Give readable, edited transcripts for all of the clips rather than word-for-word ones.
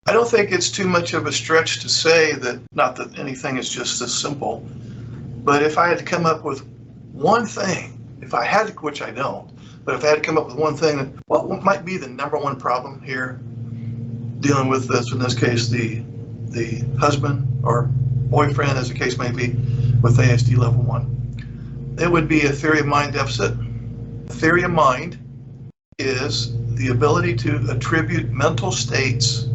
I don't think it's too much of a stretch to say that, not that anything is just this simple, but if I had to come up with one thing, if I had to, which I don't, but if I had to come up with one thing, that what might be the number one problem here dealing with this, in this case, the husband or boyfriend, as the case may be, with ASD level 1, it would be a theory of mind deficit. Theory of mind is the ability to attribute mental states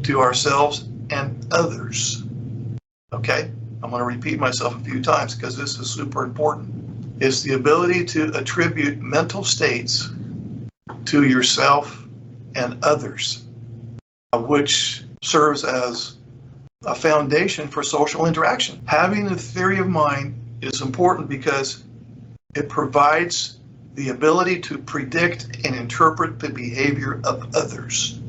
to ourselves and others. Okay? I'm going to repeat myself a few times because this is super important. It's the ability to attribute mental states to yourself and others, which serves as a foundation for social interaction. Having a theory of mind is important because it provides the ability to predict and interpret the behavior of others.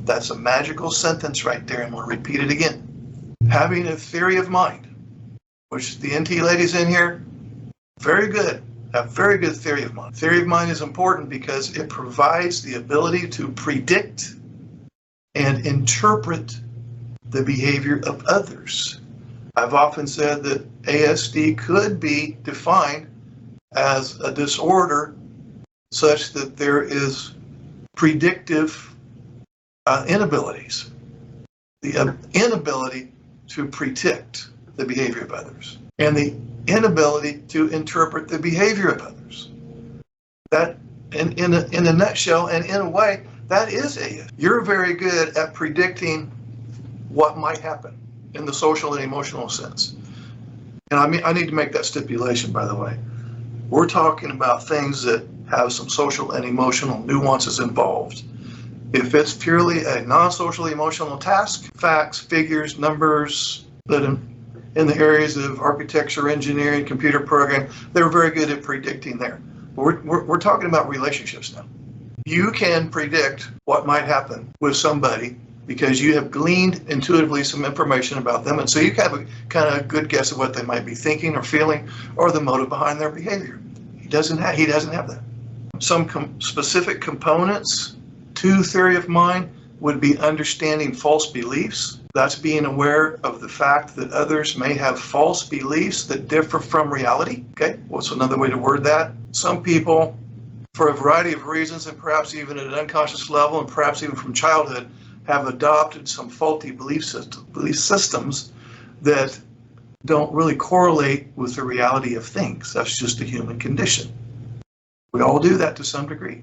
That's a magical sentence right there. I'm going to repeat it again. Having a theory of mind, which the NT ladies in here, very good, have very good theory of mind. Theory of mind is important because it provides the ability to predict and interpret the behavior of others. I've often said that ASD could be defined as a disorder such that there is predictive inabilities, the inability to predict the behavior of others, and the inability to interpret the behavior of others. That, in a nutshell and in a way, that is ASD. You're very good at predicting what might happen in the social and emotional sense. And I need to make that stipulation, by the way. We're talking about things that have some social and emotional nuances involved. If it's purely a non-social emotional task, facts, figures, numbers, that in the areas of architecture, engineering, computer programming, they're very good at predicting there. We're talking about relationships now. You can predict what might happen with somebody because you have gleaned intuitively some information about them, and so you have a kind of good guess of what they might be thinking or feeling or the motive behind their behavior. He doesn't have that. Some specific components to theory of mind would be understanding false beliefs. That's being aware of the fact that others may have false beliefs that differ from reality. Okay, what's another way to word that? Some people, for a variety of reasons, and perhaps even at an unconscious level, and perhaps even from childhood, have adopted some faulty belief systems that don't really correlate with the reality of things. That's just a human condition. We all do that to some degree.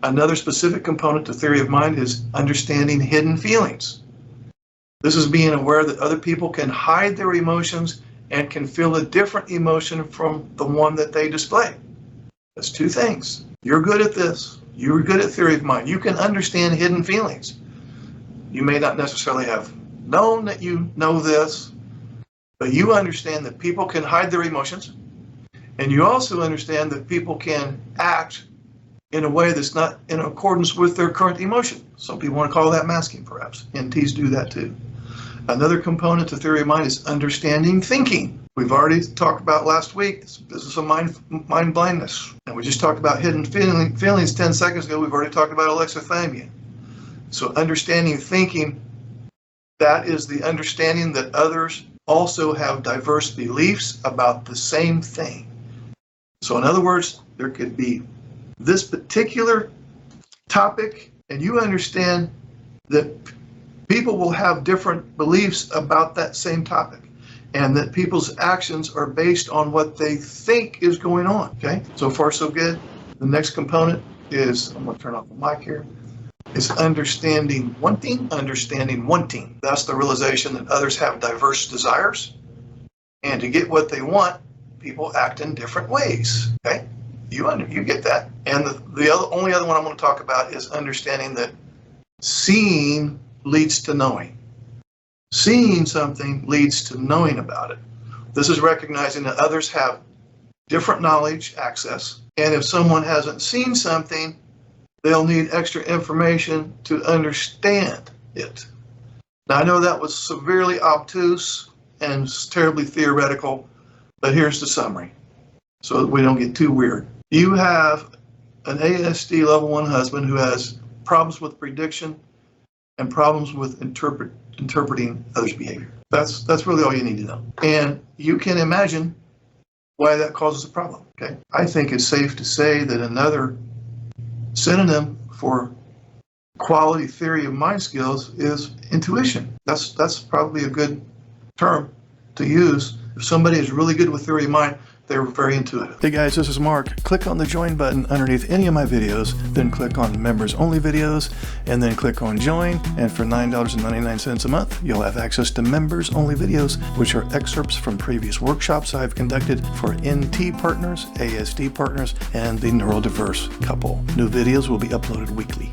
Another specific component to theory of mind is understanding hidden feelings. This is being aware that other people can hide their emotions and can feel a different emotion from the one that they display. That's two things. You're good at this. You're good at theory of mind. You can understand hidden feelings. You may not necessarily have known that you know this, but you understand that people can hide their emotions, and you also understand that people can act in a way that's not in accordance with their current emotion. Some people want to call that masking, perhaps. NTs do that too. Another component to theory of mind is understanding thinking. We've already talked about last week, this business of mind blindness. And we just talked about hidden feelings 10 seconds ago. We've already talked about alexithymia. So understanding thinking, that is the understanding that others also have diverse beliefs about the same thing. So in other words, there could be this particular topic, and you understand that people will have different beliefs about that same topic, and that people's actions are based on what they think is going on. Okay, so far so good. The next component is, I'm going to turn off the mic here, is understanding wanting. That's the realization that others have diverse desires, and to get what they want, people act in different ways. Okay, you get that. And the only other one I'm going to talk about is understanding that seeing leads to knowing. Seeing something leads to knowing about it. This is recognizing that others have different knowledge access, and if someone hasn't seen something, they'll need extra information to understand it. Now, I know that was severely obtuse and terribly theoretical, but here's the summary so that we don't get too weird. You have an ASD level 1 husband who has problems with prediction and problems with interpreting others' behavior. That's really all you need to know. And you can imagine why that causes a problem. Okay, I think it's safe to say that another synonym for quality theory of mind skills is intuition. That's probably a good term to use. If somebody is really good with theory of mind, they're very intuitive. Hey guys, this is Mark. Click on the join button underneath any of my videos, then click on members only videos, and then click on join. And for $9.99 a month, you'll have access to members only videos, which are excerpts from previous workshops I've conducted for NT partners, ASD partners, and the neurodiverse couple. New videos will be uploaded weekly.